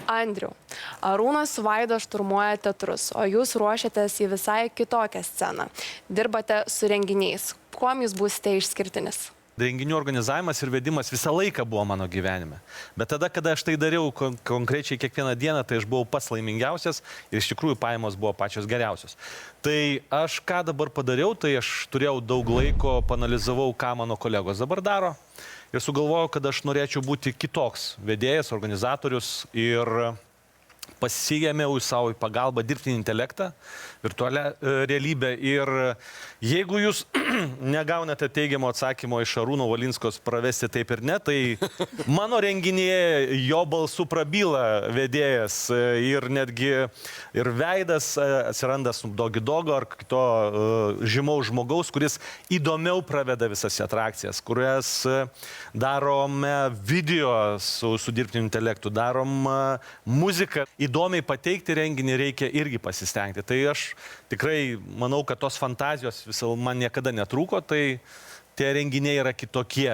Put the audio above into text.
Andriau, Arūnas su Vaida šturmuoja teatrus, o jūs ruošiatės į visai kitokią sceną. Dirbate su renginiais. Kuom jūs būsite išskirtinis? Renginių organizavimas ir vedimas visą laiką buvo mano gyvenime. Bet tada, kada aš tai dariau konkrečiai kiekvieną dieną, tai aš buvau pats laimingiausias ir iš tikrųjų pajamos buvo pačios geriausios. Tai aš ką dabar padariau, tai aš turėjau daug laiko, panalizavau, ką mano kolegos dabar daro ir sugalvojau, kad aš norėčiau būti kitoks vedėjas, organizatorius ir pasiėmiau į savo pagalbą dirbtinį intelektą, virtualią realybę ir jeigu jūs negaunate teigiamo atsakymo iš Šarūno Valinskos pravesti taip ir ne, tai mano renginėje jo balsu prabyla vedėjas ir netgi ir veidas atsiranda Snoop Doggo ar kito žymaus žmogaus, kuris įdomiau praveda visas atrakcijas, kurias darome video su dirbtiniu intelektu, darom muziką. Įdomiai pateikti renginį reikia irgi pasistengti. Tai aš tikrai manau, kad tos fantazijos man niekada netrūko, tai tie renginiai yra kitokie.